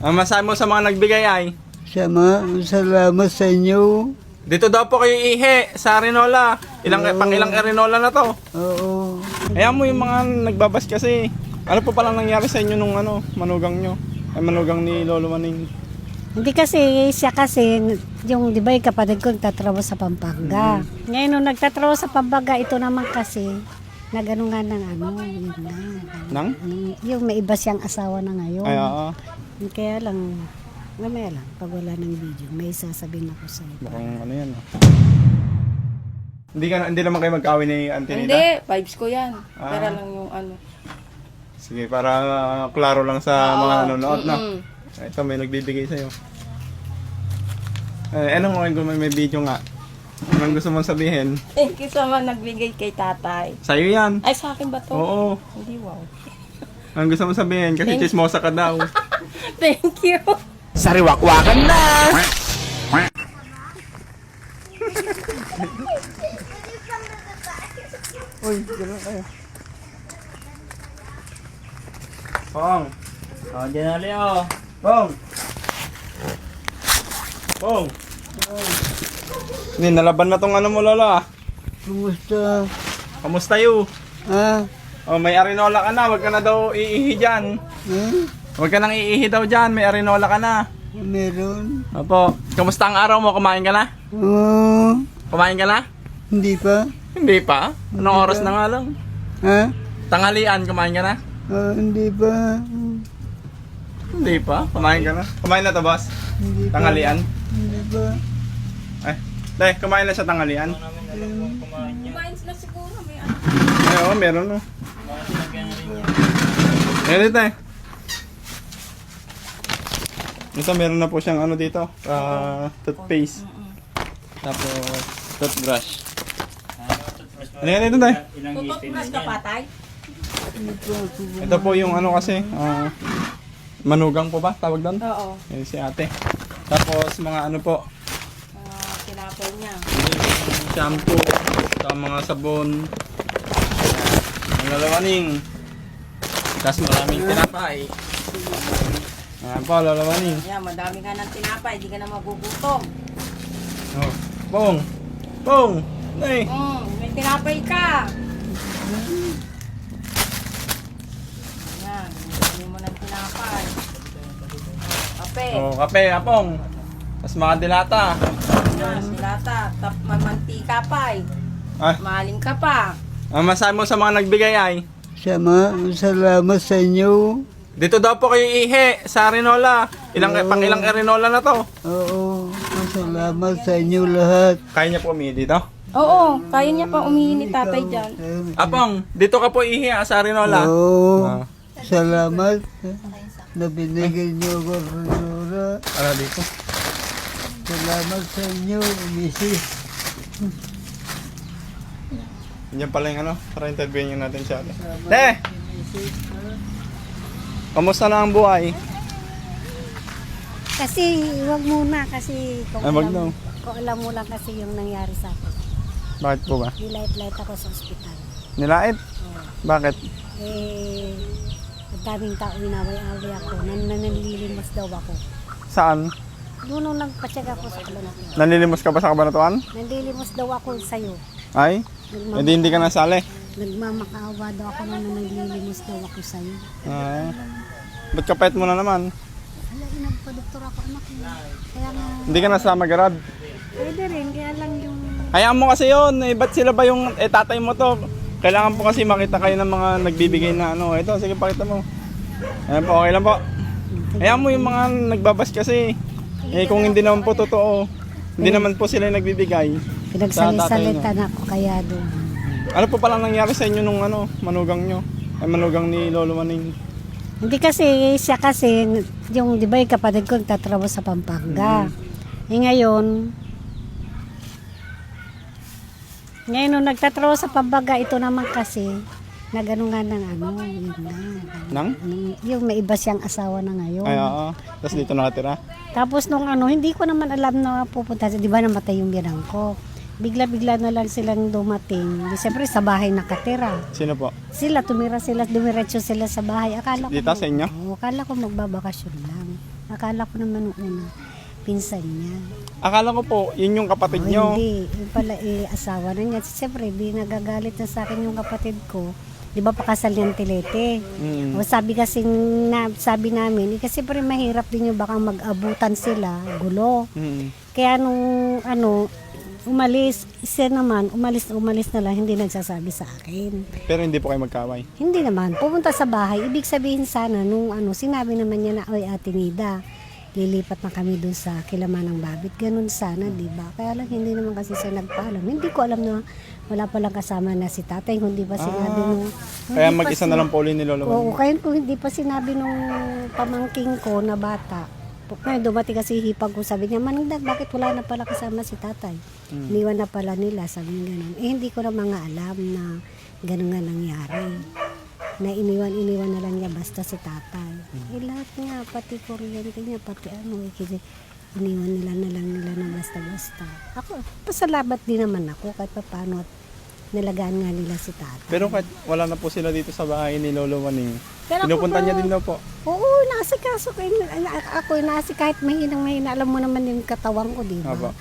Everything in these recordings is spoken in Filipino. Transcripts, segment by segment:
Masabi mo sa mga nagbigay ay, Salamat sa inyo. dito daw po kayo ihi sa Arinola. Pang ilang Arinola na to. Oo. Ayan mo yung mga nagbabas kasi. Ano po palang nangyari sa inyo nung manugang nyo? Ay manugang ni Lolo Maning. Hindi kasi, siya kasi, yung di ba yung kapatid ko nagtatrabaho sa Pampanga. Ngayon nung nagtatrabaho sa Pampanga, ito naman kasi, nagano nga ng yun na. Nang? Yung may iba siyang asawa na ngayon. Ay, oo. Kaya lang, mamaya lang, pag wala ng video, may sasabihin ako sa iyo. Mukhang ano yan. Hindi naman kayo magkawin ni Auntie Nita? Hindi, vibes ko yan. Ah. Pero lang yung ano. Sige, para klaro lang sa mga nanonood na. Mm-mm. Ito, may nagbibigay sa'yo. Anong okay kung may video nga? Anong gusto mong sabihin? Thank you sa mga nagbigay kay tatay. Sa'yo yan. Ay, sa akin ba to? Oo. Hindi, wow. Anong gusto mong sabihin? Kasi Thank- chismosa ka daw. Thank you. Sariwakwakan na! Uy, gano'n kayo. Pong! Oh, dyan na Leo. Pong! Pong! Hindi, nalaban na tong ano mo, Lola. Kumusta? Kamusta you? Ha? Oh, may arinola ka na. Huwag ka na daw iihi dyan. Ha? Huwag ka nang iihi daw dyan. May arinola ka na. Meron? Opo. Kamusta ang araw mo? Kumain ka na? Oo. Kumain ka na? Hindi pa? Hindi pa. Anong oras na nga lang? Ha? Tanghalian, kumain ka na? Hindi pa. Hindi pa. Kumain ka na? Kumain na to, boss? Hindi pa. Tanghalian? Hindi pa. Ay, dahil kumain na sa tanghalian? Kumain sila siguro. May ano. Ay, oo, meron no. Meron dito eh. Ito, meron na po siyang ano dito. Toothpaste. Tapos, toothbrush. Ano yan ito tayo? Tututbrush ka pa, tay? Ito po yung ano kasi, manugang po ba? Tawag doon? Oo. Yan si ate. Tapos, mga ano po, Tinapay niya. shampoo, sa mga sabon, ang lalawaning. Tapos maraming tinapay. Ayan po, lalawaning. Yan, madami ka ng tinapay. Hindi ka na magugutom. Oh. Pong! Pong! Ay! May tinapay ka. Yan, hindi mo ng tinapay. Kape. Oh, kape, apong. Tapos mga dilata. Yan, silata. Mantika pa eh. Ay, Maling ka pa. masabi mo sa mga nagbigay ay, Salamat sa inyo. dito daw po kayo ihi sa Arinola. Pang ilang Arinola na to. Oo. Salamat sa inyo lahat. Kaya niya po umihi dito? Oo, kaya niya pa umihi ni tatay dyan. Apong, dito ka po ihi sa Arinola. Oo. Ah. Salamat na binigay niyo ako Rora. Ano dito? Salamat sa inyo, misis. Yan pala yung ano, para interviewin natin siya. Te! Kamusta na ang buhay? Kasi, wag muna kasi kung, Ay, wag daw. kung alam mo lang kasi yung nangyari sa akin. Bakit po ba? Nilait-light ako sa ospital. Nilait? Bakit? Eh, ang daming tao inaway-away ako. Nanlilimos daw ako. Saan? Doon nung nagpatsyaga ako sa kabanatuan. Nanlilimos ka ba sa kabanatuan? Nanlilimos daw ako sa'yo. Ay? Hindi ka nasali. Nagmamakaawa daw ako na nanlilimos daw ako sa'yo. Ba't kapait mo na naman? Wala, nagpa-doktor ako anak ko. Kaya nga, Hindi ka na sa Magarad. pwede rin. Kaya lang yung... Hayaan mo kasi yun. Eh, ba't sila ba yung tatay mo to? Kailangan po kasi makita kayo ng mga nagbibigay na ano. Ito, sige pakita mo. Ayan po, okay lang po. Hayaan mo yung mga nagbabas kasi. Eh kung hindi naman po totoo, hindi naman po sila yung nagbibigay. Pinagsalit-salitan ako kaya doon. Ano po palang nangyari sa inyo nung manugang nyo? Ay manugang ni Lolo Maning. Hindi kasi, siya kasi, yung di ba yung kapatid ko nagtatrabaho sa Pampanga. Ngayon nung nagtatrabaho sa Pampanga, ito naman kasi, nagano nga ng yun na. Nang? Yung may iba siyang asawa na ngayon. Ay, oo. Tapos dito nakatira. Tapos nung hindi ko naman alam na pupunta, di ba namatay yung biyanang ko. bigla-bigla na lang silang dumating. Di siyempre sa bahay nakatira. Sino po? Sila, dumiretso sila sa bahay. Akala ko, Dito sa inyo? Oo, akala ko magbabakasyon lang. Akala ko naman nung una, pinsan niya. Akala ko po, yun yung kapatid nyo. Hindi, yung pala asawa na niya. Siyempre, di nagagalit na sa akin yung kapatid ko. Di ba pakasal niyang tilete? Mm. O sabi sabi namin, kasi siyempre mahirap din yung baka mag-abutan sila, gulo. Mm. Kaya nung umalis, siya naman, umalis na lang, hindi nagsasabi sa akin. Pero hindi po kayo magkaway. Hindi naman, pumunta sa bahay, ibig sabihin sana, nung sinabi naman niya na, oy Ate Nida, lilipat na kami dun sa Kilaman ng Babit. Ganun sana, di ba? Kaya lang hindi naman kasi siya nagpaalam. Hindi ko alam na wala palang kasama na si tatay, hindi pa sinabi nung... Kaya hindi pa mag-isa na lang po ulit ni Lolo Oo, Maning. kaya kung hindi pa sinabi nung pamangking ko na bata, ngayon dumating kasi hipag ko, sabi niya, Maningdag, bakit wala na pala kasama si tatay? Iniwan na pala nila, sabi niya ganun. Hindi ko na mga alam na ganun nga nangyari. Na iniwan na lang niya basta si tatay. Lahat nga, pati kuryente niya, pati iniwan nila na lang nila na basta-basta. Ako, pasalamat din naman ako kahit pa paano at nalagaan nga nila si tatay. Pero kahit wala na po sila dito sa bahay ni Lolo Maning, Pero ako pinupunta pa- niya din daw po. Oo, nasikaso ko. Ako kahit mahina, alam mo naman yung katawan ko, di ba? Aba.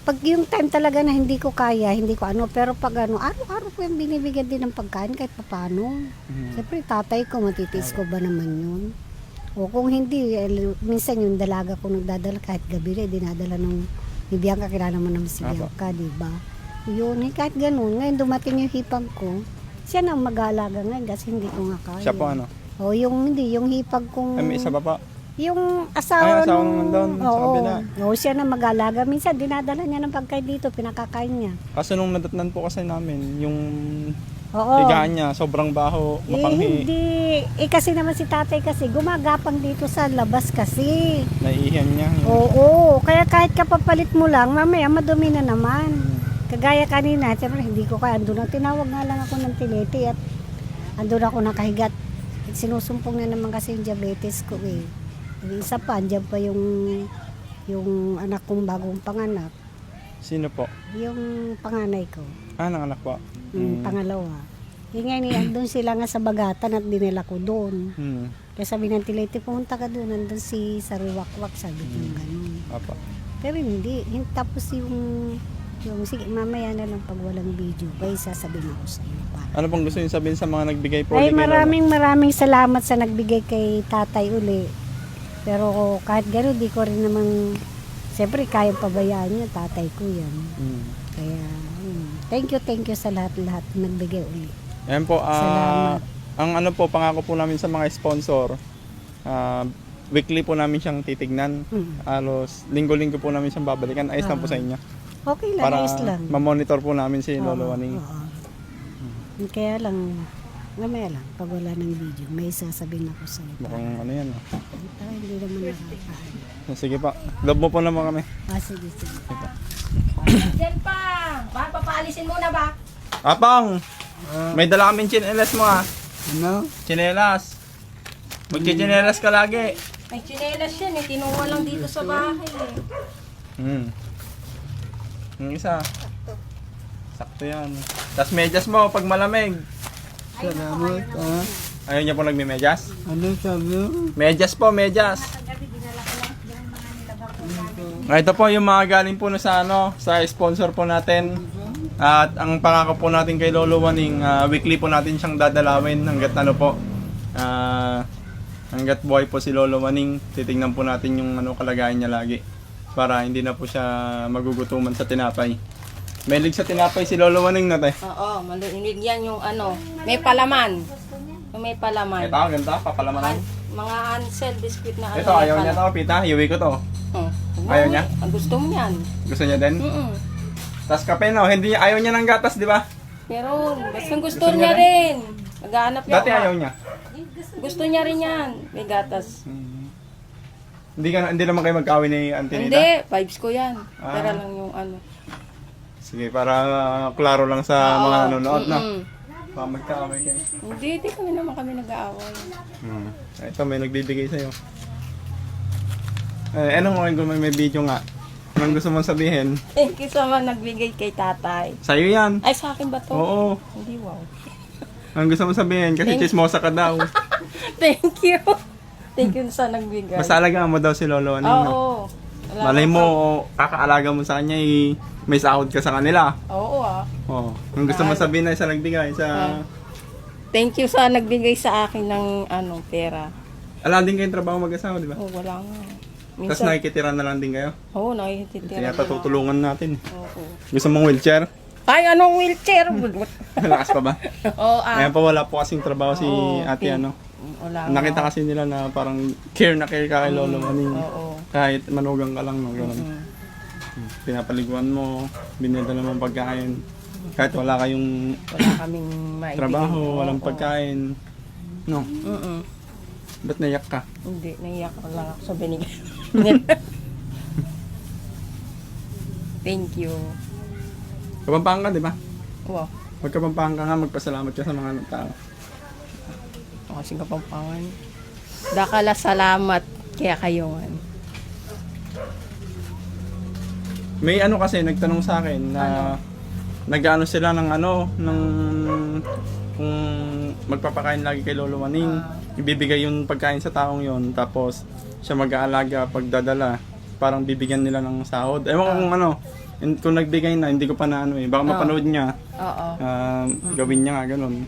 Pag yung time talaga na hindi ko kaya, hindi ko pero pag araw-araw ko yung binibigyan din ng pagkain kahit papano. Siyempre, tatay ko, matitiis ko ba naman yun? O kung hindi, minsan yung dalaga ko nagdadala kahit gabi rin, dinadala nung ni Bianca, kilala mo naman si Apo. Bianca, di ba? Yun, kahit ganun. Ngayon dumating yung hipag ko, siya nang mag-aalaga ngayon kasi hindi ko nga kaya. Siya po ano? O yung hipag kong... Ay, may isa pa po. Yung Ay, asawa asawa nung... nung nandun, sa kabila. Oo, siya na mag-alaga. Minsan, dinadala niya ng pagkain dito, pinakakain niya. Kaso nung nadatnan po kasi namin, yung Oo. higaan niya, sobrang baho, mapanghi, Hindi. Kasi naman si tatay kasi, gumagapang dito sa labas kasi. naiihan niya. Oo. Kaya kahit kapapalit mo lang, mamaya madumi na naman. Kagaya kanina, siyempre hindi ko kaya. Andun na, tinawag nga lang ako ng tilete at andun ako nakahigat. Sinusumpong na naman kasi yung diabetes ko eh. Yung isa pa, andyan pa yung anak kong bagong panganak. Sino po? Yung panganay ko. Ng anak po. Pangalawa. Yung nga andun sila nga sa Bagatan at dinala ko doon. Hmm. Kaya sabi ng tilete, pumunta ka doon, nandun si Sariwakwak, sabi ng ganun. Apa. Pero hindi. Tapos yung sige, mamaya na lang pag walang video, kaya sasabihin ako sa iyo. Ano pong gusto niyo sabihin sa mga nagbigay po? Ay, ulit kay Lolo? maraming salamat sa nagbigay kay tatay uli. Pero kahit gano'n, di ko rin naman, siyempre kayang pabayaan niya, tatay ko yan. Hmm. Kaya, thank you sa lahat-lahat nagbigay uli. Ayan po, Salamat. ang ano po, pangako po namin sa mga sponsor, weekly po namin siyang titignan. Alos, linggo-linggo po namin siyang babalikan. Ayos lang po sa inyo. Okay lang, Para ayos lang. ma-monitor po namin si Lolo Waning. Oo. Kaya lang, mamaya lang, pag wala ng video, may sasabihin ako sa iyo. Mukhang ano yan. Para hindi naman nakakain. Sige pa, love mo po naman kami. Sige. Diyan pa. Ba, papaalisin muna ba? Apang! May dala kaming chinelas mo Ano? Chinelas. Magchichinelas ka lagi. May tsinelas yan eh. Tinuha lang dito sa bahay eh. Yung isa. Sakto yan. Tapos medyas mo pag malamig. Salamat, ha? Ayaw niya po nagme-medyas? Ano sabi mo? Medyas po, medyas. Ito po yung mga galing po na sa sponsor po natin. At ang pangako po natin kay Lolo Waning, weekly po natin siyang dadalawin hanggat hanggat buhay po si Lolo Waning. Titingnan po natin yung kalagayan niya lagi para hindi na po siya magugutuman sa tinapay. Mahilig sa tinapay si Lolo Waning na tayo. Oo, maluinig yan yung may palaman. Yung may palaman. Ito, ganda, papalamanan. Mga Ansel biscuit na Ito, ayaw niya to, Pita. Hiwi ko to. Ayaw niya? Ang gusto mo yan. Gusto niya din? Tapos kape, no? Hindi, ayaw niya ng gatas, di ba? Pero basta gusto Gusto niya niya rin. Maghanap yan. Dati ayaw niya. Gusto niya rin yan. May gatas. Hindi naman kayo magkawin ni Auntie Nida? Hindi, vibes ko yan. Ah. Pero lang yung Sige, para klaro lang sa mga nanonood, no? Mm-mm. Baka magkaaway kayo. Hindi naman kami nag-aaway. Ito, may nagbibigay sa'yo. Anong okay kung may video nga? Anong gusto mong sabihin? Thank you sa mga nagbigay kay tatay. Sa'yo yan. Ay, sa akin ba to? Oo. Hindi, wow. Anong gusto mong sabihin? Kasi chismosa ka daw. Thank you. Thank you sa nagbigay. Mas alagaan mo daw si Lolo Aning. no? Oo. Wala Malay na mo, kakaalaga mo sa kanya, may sahod ka sa kanila. pa. Oo ah. Oo. Anong gusto mong sabihin na isa nagbigay sa... Thank you sa nagbigay sa akin ng pera. Ala din kayong trabaho mag-asawa, di ba? Oh, wala nga. Tapos nakikitira na lang din kayo. Oo, nakikitira. Kaya tutulungan natin. Oo. Gusto mong wheelchair? Ay, anong wheelchair? Malakas pa ba? Oo, Ngayon pa wala po kasing trabaho si Oo, ate okay. ano. Wala nga. Nakita kasi nila na parang care na care ka kay Lolo Aning. Oo. Kahit manugang ka lang, no, ganun. Pinapaliguan mo, binidala mo ang pagkain. Kahit wala kayong Wala kaming maibigay. trabaho, walang Oo. pagkain. No, Mm-mm. ba't naiyak ka? Hindi, naiyak ko lang ako sa binigay. Thank you. Kapampangan ka, di ba? Wow. Magkapampangan ka nga, magpasalamat ka sa mga tao. Ang kasing kapampangan. Dakala salamat kaya kayo nga. May ano kasi, nagtanong sa akin na nag-ano sila ng kung magpapakain lagi kay Lolo Aning, ibibigay yung pagkain sa taong yon, tapos siya mag-aalaga pagdadala, parang bibigyan nila ng sahod. Ewan ko kung kung nagbigay na, hindi ko pa na baka mapanood niya, Oo. gawin niya nga, ganun.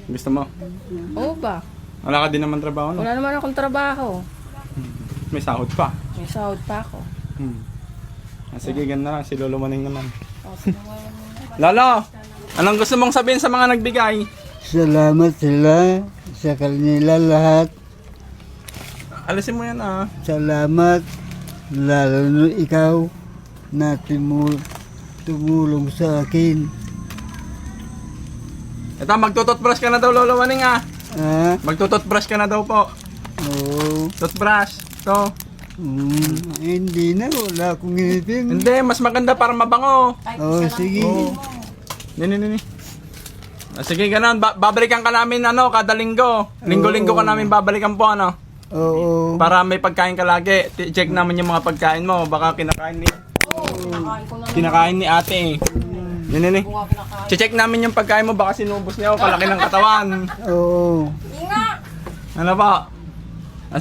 Gusto mo? Oo ba? Wala ka din naman trabaho, no? Wala naman akong trabaho. May sahod pa. May sahod pa ako. Sige, ganun na lang, si Lolo Aning naman. Lolo, anong gusto mong sabihin sa mga nagbigay? Salamat sila sa kanila lahat. Alisin mo yan Salamat, lalo na ikaw na tumulong sa akin. Ito, magtututbrush ka na daw, Lolo Aning Ha? Magtututbrush ka na daw po. Oo. Toothbrush. Ito. Hindi na, wala akong ngipin. Hindi, mas maganda para mabango. Oo, sige. Nini. Sige, ganun. Babalikan ka namin kada linggo. Linggo-linggo ka namin babalikan po Oo. Para may pagkain ka lagi. Check namin yung mga pagkain mo. Baka kinakain ni ate. Nini. Check namin yung pagkain mo. Baka sinubos niya o kalaki ng katawan. Oo. Ano po?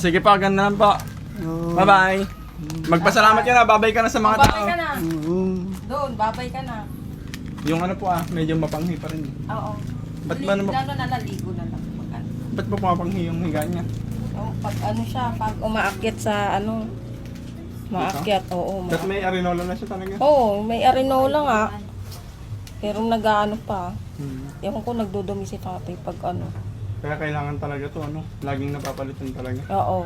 Sige pa, ganun po. Oo. Bye-bye. Magpasalamat ka na. Babay ka na sa mga tao. Babay ka na. Oo. Doon, babay ka na. Yung medyo mapanghi pa rin. Oo. Ba't ba naman? Lalo na naligo na lang. Ba't ba pumapanghi yung higa niya? Pag siya, pag umaakyat sa maakyat, oo. Ba't may arinola na siya talaga? Oo, may arinola nga. Pero nag-ano pa. Ewan ko, nagdudumi si tatay pag Kaya kailangan talaga to, laging napapalitan talaga. Oo.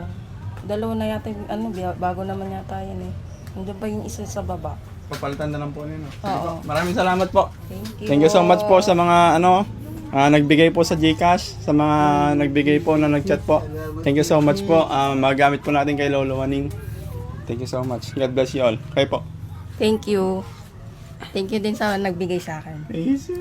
Dalawa na yata yung bago naman yata yan eh. Nandiyan pa yung isa sa baba. Papalitan na lang po nino. Oo. Maraming salamat po. Thank you. Thank you so much po sa mga nagbigay po sa GCash, sa mga nagbigay po na nagchat po. Thank you so much po. Magamit po natin kay Lolo Aning. Thank you so much. God bless you all. Kayo po. Thank you. Thank you din sa nagbigay sa akin. Easy.